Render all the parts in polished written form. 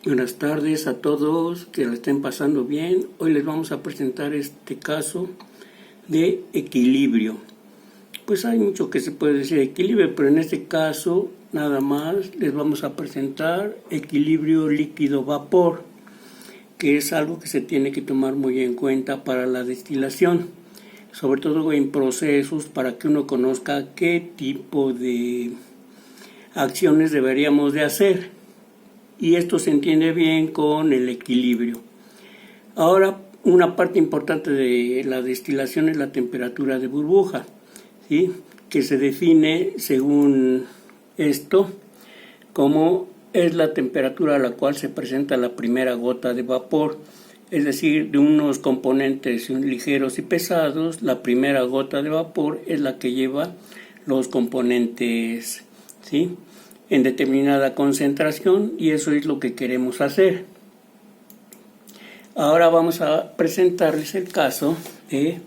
Buenas tardes a todos, que la estén pasando bien. Hoy les vamos a presentar este caso de equilibrio. Pues hay mucho que se puede decir de equilibrio, pero en este caso nada más les vamos a presentar equilibrio líquido-vapor, que es algo que se tiene que tomar muy en cuenta para la destilación, sobre todo en procesos, para que uno conozca qué tipo de acciones deberíamos de hacer. Y esto se entiende bien con el equilibrio. Ahora, una parte importante de la destilación es la temperatura de burbuja, ¿sí? Que se define según esto como es la temperatura a la cual se presenta la primera gota de vapor. Es decir, de unos componentes ligeros y pesados, la primera gota de vapor es la que lleva los componentes, ¿sí?, en determinada concentración, y eso es lo que queremos hacer. Ahora vamos a presentarles el caso de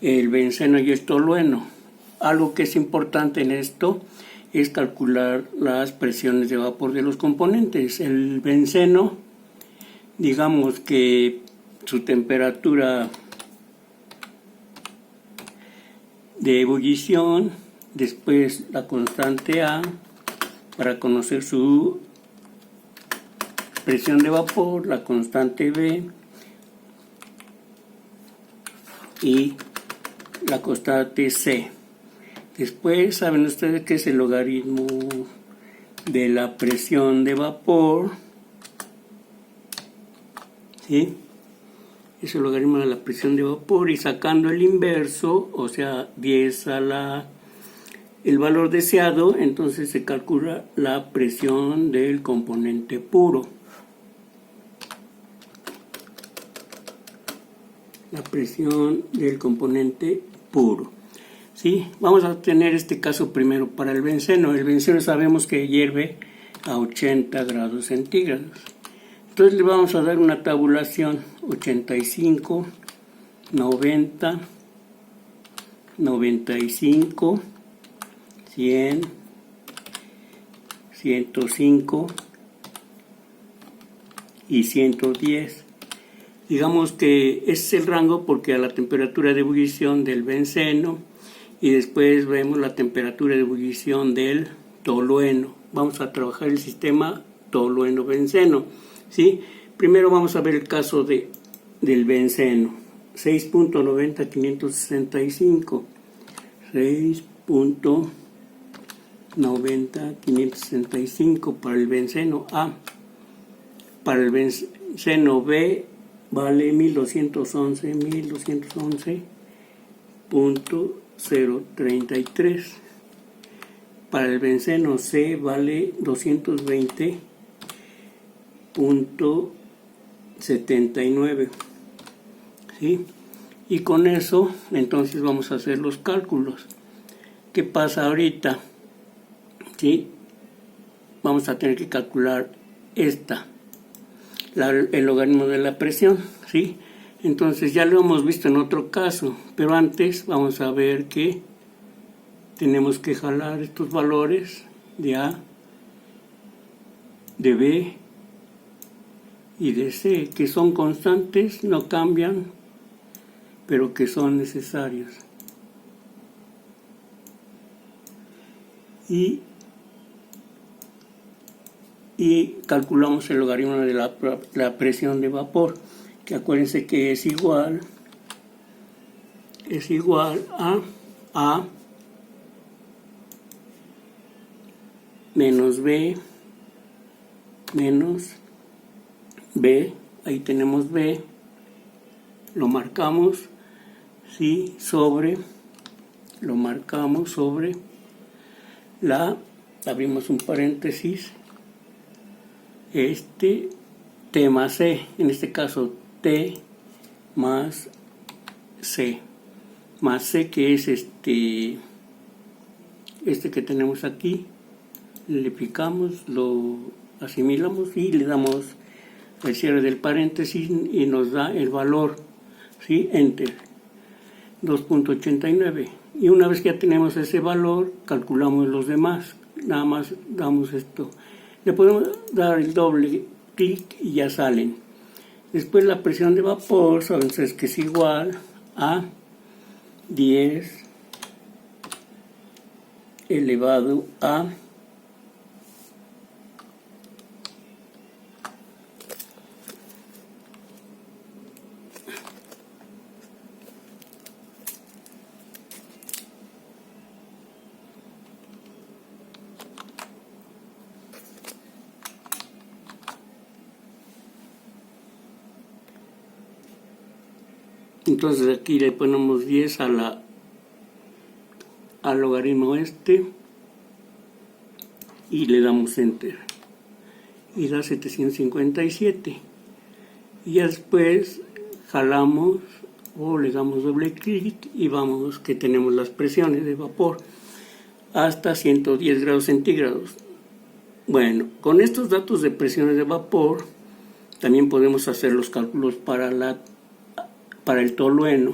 el benceno y el tolueno. Algo que es importante en esto es calcular las presiones de vapor de los componentes. El benceno, digamos que su temperatura de ebullición, después la constante A, para conocer su presión de vapor, la constante B y la constante C. Después saben ustedes que es el logaritmo de la presión de vapor, ¿sí? Es el logaritmo de la presión de vapor, y sacando el inverso, o sea, 10 a el valor deseado, entonces se calcula la presión del componente puro. La presión del componente puro. ¿Sí? Vamos a tener este caso primero para el benceno. El benceno sabemos que hierve a 80 grados centígrados. Entonces le vamos a dar una tabulación: 85, 90, 95, 100, 105 y 110. Digamos que ese es el rango porque a la temperatura de ebullición del benceno, y después vemos la temperatura de ebullición del tolueno. Vamos a trabajar el sistema tolueno-benceno, ¿sí? Primero vamos a ver el caso del benceno. 6.90-565. 6.90-565 para el benceno A. Para el benceno B vale 1211.033. Para el benceno C vale 220.79. ¿Sí? Y con eso, entonces vamos a hacer los cálculos. ¿Qué pasa ahorita? ¿Sí? Vamos a tener que calcular el logaritmo de la presión, ¿sí? Entonces ya lo hemos visto en otro caso, pero antes vamos a ver que tenemos que jalar estos valores de A, de B y de C, que son constantes, no cambian, pero que son necesarios. Y calculamos el logaritmo de la presión de vapor, que acuérdense que es igual a A menos B menos B. Ahí tenemos B, lo marcamos, ¿sí? Lo marcamos sobre abrimos un paréntesis, T más C, en este caso T más C, que es este que tenemos aquí. Le picamos, lo asimilamos y le damos el cierre del paréntesis y nos da el valor, ¿sí? Enter, 2.89. Y una vez que ya tenemos ese valor, calculamos los demás. Nada más damos esto. Le podemos dar el doble clic y ya salen. Después la presión de vapor, sabes que es igual a 10 elevado a entonces aquí le ponemos 10 al logaritmo y le damos enter y da 757 y ya después jalamos o le damos doble clic y vamos que tenemos las presiones de vapor hasta 110 grados centígrados. Bueno, con estos datos de presiones de vapor también podemos hacer los cálculos para el tolueno,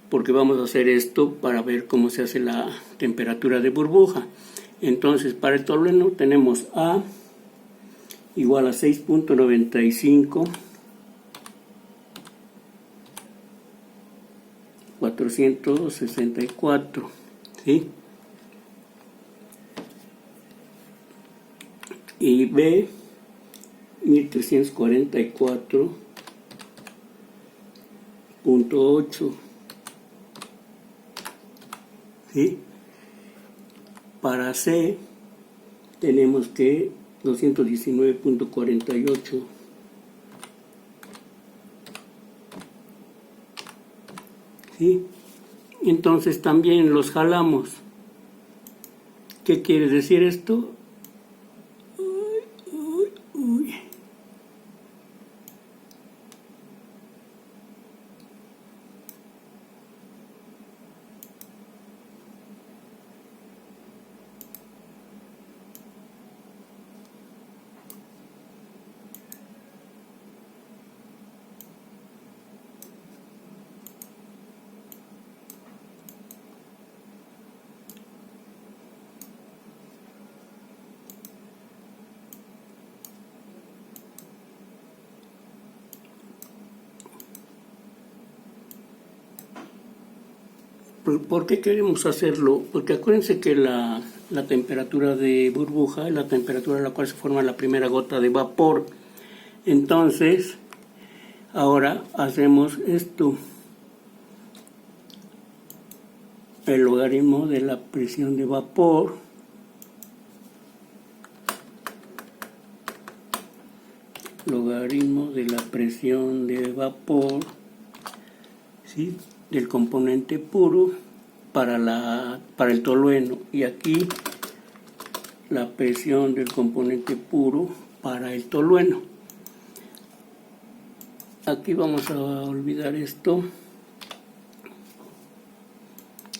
porque vamos a hacer esto para ver cómo se hace la temperatura de burbuja. Entonces, para el tolueno tenemos A igual a 6.95 464, ¿sí? Y B 1344.8, ¿sí? Para C tenemos que 219.48, ¿sí? Entonces también los jalamos. ¿Qué quiere decir esto? ¿Por qué queremos hacerlo? Porque acuérdense que la temperatura de burbuja es la temperatura a la cual se forma la primera gota de vapor. Entonces, ahora hacemos esto. El logaritmo de la presión de vapor ¿sí? Del componente puro para el tolueno, y aquí la presión del componente puro para el tolueno. Aquí vamos a olvidar esto.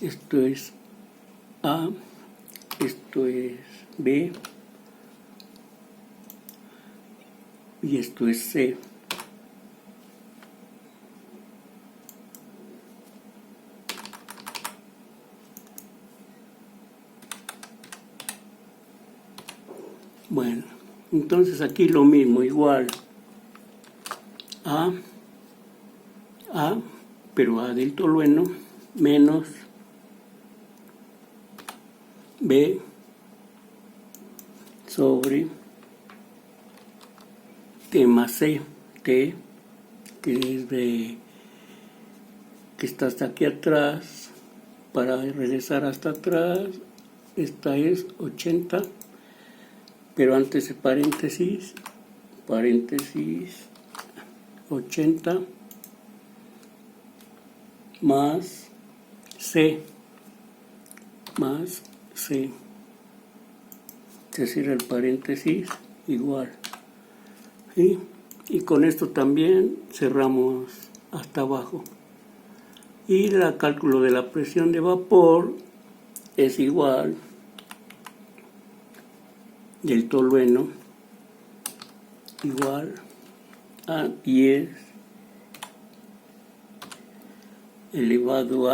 Esto es A, esto es B y esto es C. Bueno, entonces aquí lo mismo, igual A, pero A del tolueno, menos B sobre T más C, T que está hasta aquí atrás, para regresar hasta atrás, esta es 80, pero antes de paréntesis, 80 más C, se cierra el paréntesis, igual, ¿sí? Y con esto también cerramos hasta abajo. Y el cálculo de la presión de vapor es igual del tolueno igual a 10 elevado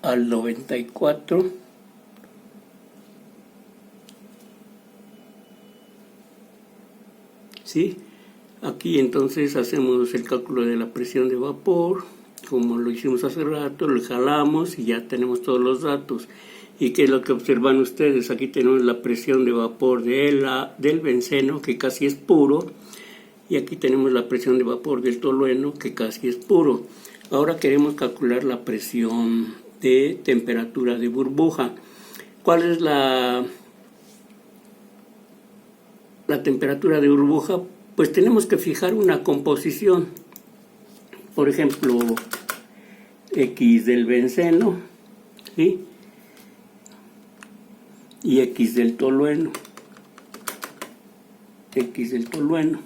al 94 ¿sí? Aquí entonces hacemos el cálculo de la presión de vapor, como lo hicimos hace rato, lo jalamos y ya tenemos todos los datos. ¿Y qué es lo que observan ustedes? Aquí tenemos la presión de vapor del benceno, que casi es puro, y aquí tenemos la presión de vapor del tolueno, que casi es puro. Ahora queremos calcular la presión de temperatura de burbuja. ¿Cuál es la temperatura de burbuja? Pues tenemos que fijar una composición. Por ejemplo, X del benceno, ¿sí? Y X del tolueno. X del tolueno,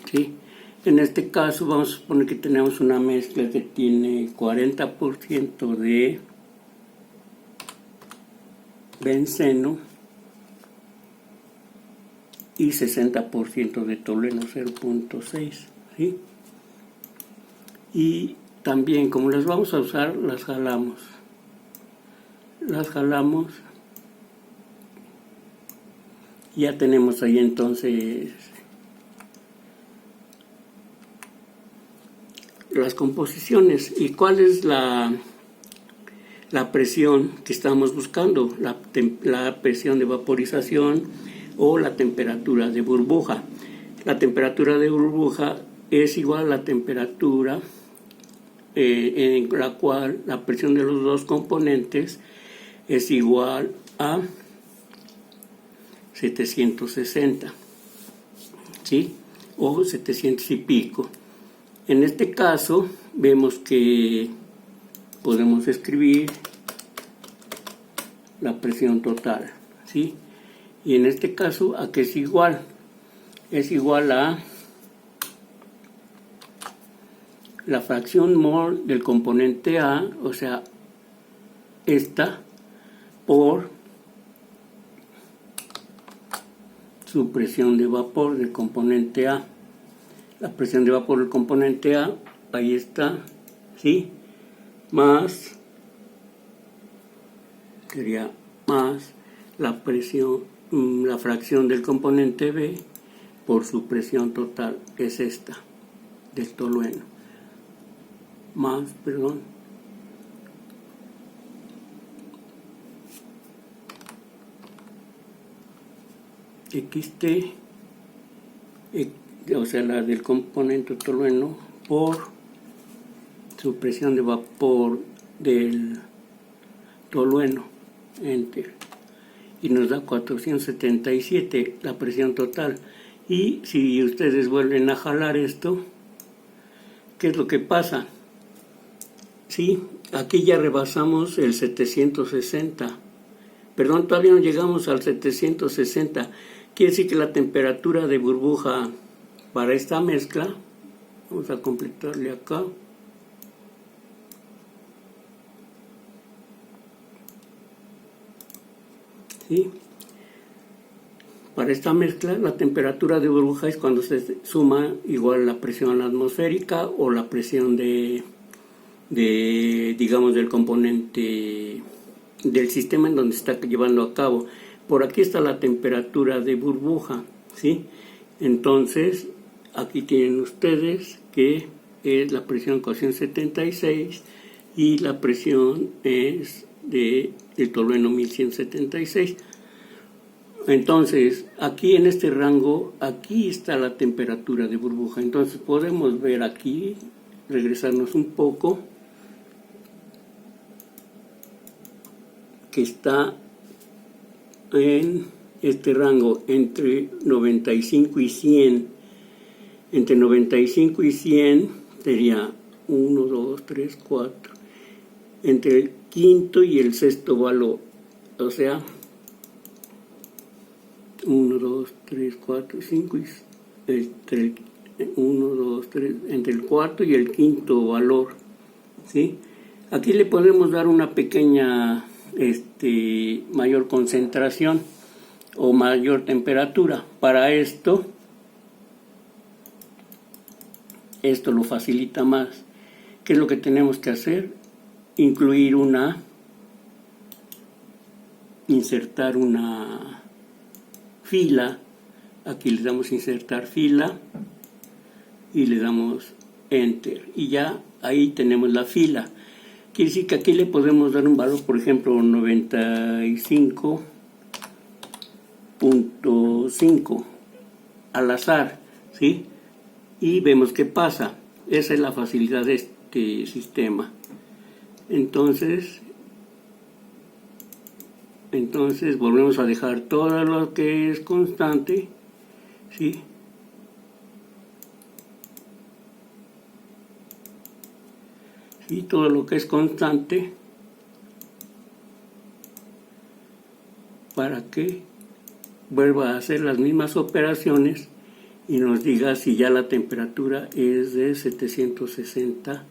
¿sí? En este caso vamos a suponer que tenemos una mezcla que tiene 40% de benceno y 60% de tolueno, 0.6, ¿sí? Y también, como las vamos a usar, las jalamos. Ya tenemos ahí entonces las composiciones. ¿Y cuál es la presión que estamos buscando? La presión de vaporización o la temperatura de burbuja. La temperatura de burbuja es igual a la temperatura en la cual la presión de los dos componentes es igual a 760, ¿sí? O 700 y pico. En este caso vemos que podemos escribir la presión total, ¿sí? Y en este caso, ¿a qué es igual? Es igual a la fracción mol del componente A, o sea, esta, por su presión de vapor del componente A. La presión de vapor del componente A, ahí está, ¿sí? Más, sería más la presión, la fracción del componente B por su presión total, que es esta, del tolueno. Más, perdón. XT, o sea, la del componente tolueno, por su presión de vapor del tolueno, enter, y nos da 477 la presión total. Y si ustedes vuelven a jalar esto, ¿qué es lo que pasa? Sí, aquí ya rebasamos el 760, perdón, todavía no llegamos al 760. Quiere decir que la temperatura de burbuja para esta mezcla, vamos a completarle acá, ¿sí? Para esta mezcla, la temperatura de burbuja es cuando se suma igual la presión atmosférica o la presión digamos, del componente del sistema en donde se está llevando a cabo. Por aquí está la temperatura de burbuja, ¿sí? Entonces, aquí tienen ustedes que es la presión 476 y la presión es del tolueno 1176. Entonces, aquí en este rango, aquí está la temperatura de burbuja. Entonces podemos ver aquí, regresarnos un poco, que está en este rango entre 95 y 100. Entre 95 y 100 sería 1, 2, 3, 4. Entre el quinto y el sexto valor, o sea, 1, 2, 3, 4, 5, entre 1, 2, 3, entre el cuarto y el quinto valor, ¿sí? Aquí le podemos dar una pequeña mayor concentración o mayor temperatura. Para esto lo facilita más. ¿Qué es lo que tenemos que hacer? Insertar una fila Aquí le damos insertar fila y le damos enter y ya ahí tenemos la fila. Quiere decir que aquí le podemos dar un valor, por ejemplo 95.5 al azar, ¿sí? Y vemos qué pasa. Esa es la facilidad de este sistema. Entonces volvemos a dejar todo lo que es constante, ¿sí? Y todo lo que es constante para que vuelva a hacer las mismas operaciones y nos diga si ya la temperatura es de 760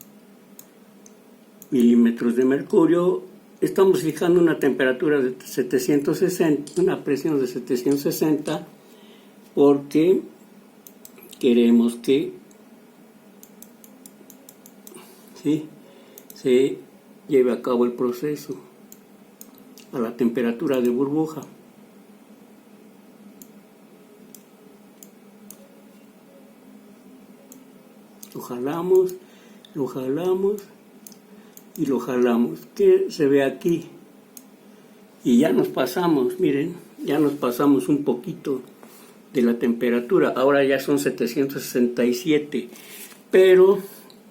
milímetros de mercurio. Estamos fijando una temperatura de 760, una presión de 760, porque queremos que ¿sí? se lleve a cabo el proceso a la temperatura de burbuja. Lo jalamos y lo jalamos. ¿Qué se ve aquí? Y ya nos pasamos, miren, ya nos pasamos un poquito de la temperatura. Ahora ya son 767, pero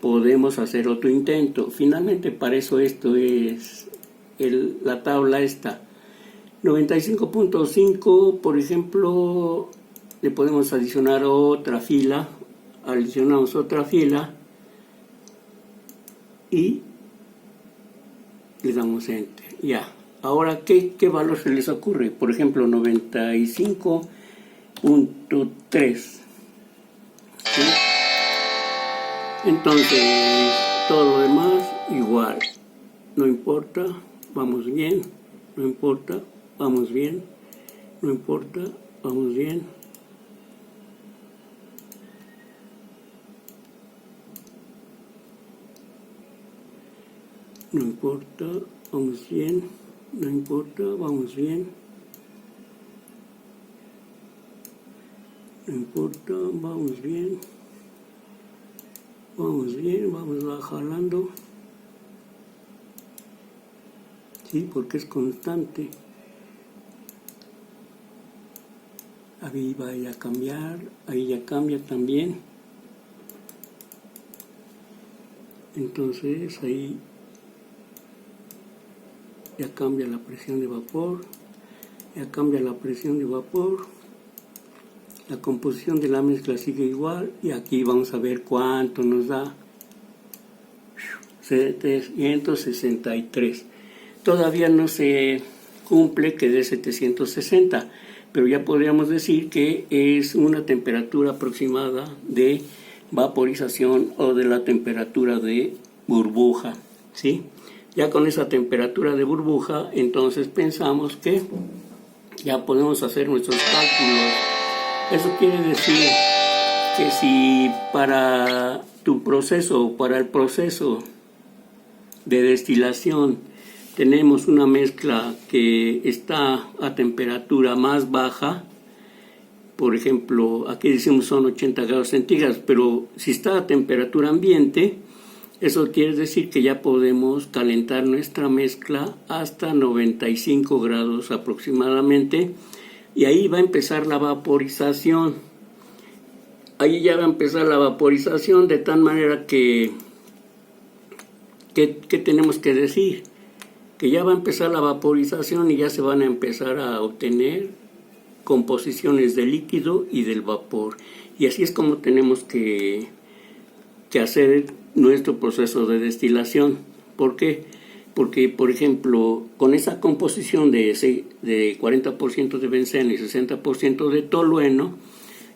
podemos hacer otro intento. Finalmente para eso esto es la tabla esta. 95.5, por ejemplo, le podemos adicionar otra fila. Adicionamos otra fila y le damos enter. Ya. Ahora, ¿qué valor se les ocurre? Por ejemplo, 95.3. ¿Sí? Entonces, todo lo demás igual. No importa, vamos bien. No importa, vamos bien. No importa, vamos bien. No importa, vamos bien. No importa, vamos bien. No importa, vamos bien. Vamos bien, vamos jalando. Sí, porque es constante. Ahí va a cambiar, ahí ya cambia también. Entonces ahí ya cambia la presión de vapor, ya cambia la presión de vapor, la composición de la mezcla sigue igual y aquí vamos a ver cuánto nos da. 763. Todavía no se cumple que dé 760, pero ya podríamos decir que es una temperatura aproximada de vaporización o de la temperatura de burbuja, ¿sí? Ya con esa temperatura de burbuja, entonces pensamos que ya podemos hacer nuestros cálculos. Eso quiere decir que si para tu proceso o para el proceso de destilación tenemos una mezcla que está a temperatura más baja, por ejemplo, aquí decimos son 80 grados centígrados, pero si está a temperatura ambiente, eso quiere decir que ya podemos calentar nuestra mezcla hasta 95 grados aproximadamente y ahí va a empezar la vaporización. Ahí ya va a empezar la vaporización de tal manera que tenemos que decir que ya va a empezar la vaporización y ya se van a empezar a obtener composiciones del líquido y del vapor. Y así es como tenemos que hacer nuestro proceso de destilación. ¿Por qué? Porque, por ejemplo, con esa composición de 40% de benceno y 60% de tolueno,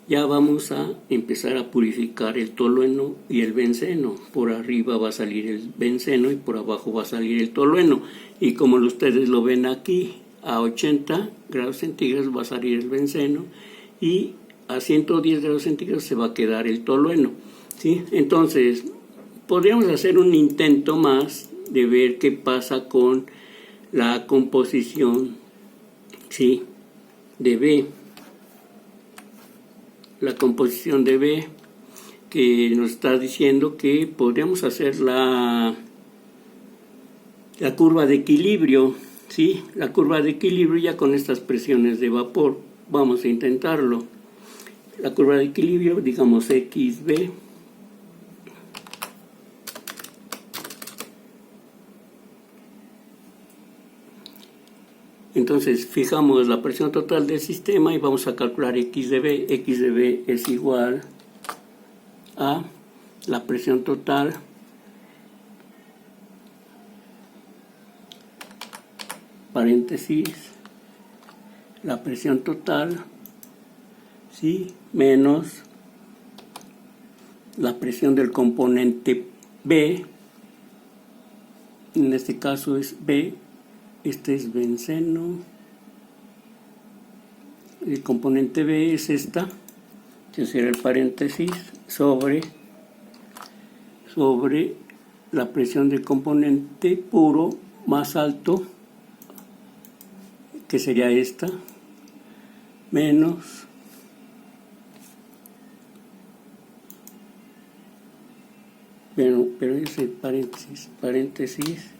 ya vamos a empezar a purificar el tolueno y el benceno. Por arriba va a salir el benceno y por abajo va a salir el tolueno. Y como ustedes lo ven aquí, a 80 grados centígrados va a salir el benceno y a 110 grados centígrados se va a quedar el tolueno, ¿sí? Entonces, podríamos hacer un intento más de ver qué pasa con la composición, ¿sí?, de B. la composición de B, que nos está diciendo que podríamos hacer la curva de equilibrio, ¿sí? La curva de equilibrio ya con estas presiones de vapor. Vamos a intentarlo. La curva de equilibrio, digamos XB. Entonces fijamos la presión total del sistema y vamos a calcular X de B. X de B es igual a la presión total paréntesis, la presión total, ¿sí? Menos la presión del componente B, en este caso es B, este es benceno, el componente B es esta, que será el paréntesis, sobre la presión del componente puro más alto, que sería esta, menos pero es el paréntesis,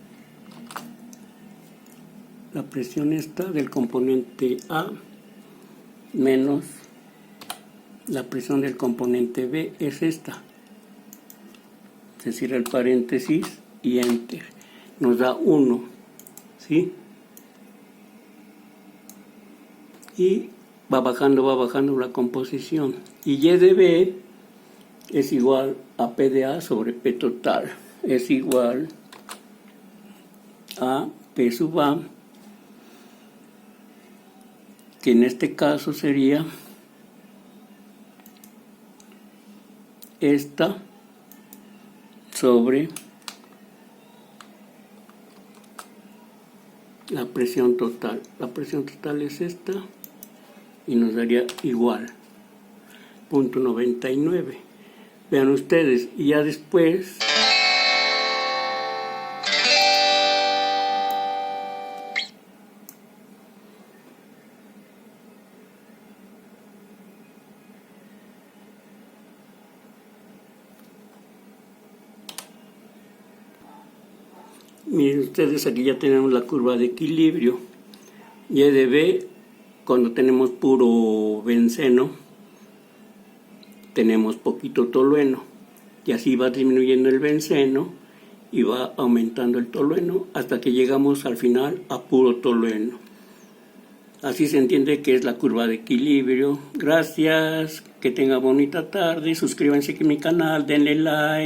la presión esta del componente A menos la presión del componente B es esta, es decir, el paréntesis y enter, nos da 1, ¿sí? Y va bajando la composición, y Y de B es igual a P de A sobre P total, es igual a P sub A, que en este caso sería esta sobre la presión total. La presión total es esta y nos daría igual, 0.99. Vean ustedes, y ya después miren ustedes, aquí ya tenemos la curva de equilibrio. Y de B, cuando tenemos puro benceno, tenemos poquito tolueno, y así va disminuyendo el benceno y va aumentando el tolueno hasta que llegamos al final a puro tolueno. Así se entiende que es la curva de equilibrio. Gracias, que tenga bonita tarde, suscríbanse aquí a mi canal, denle like.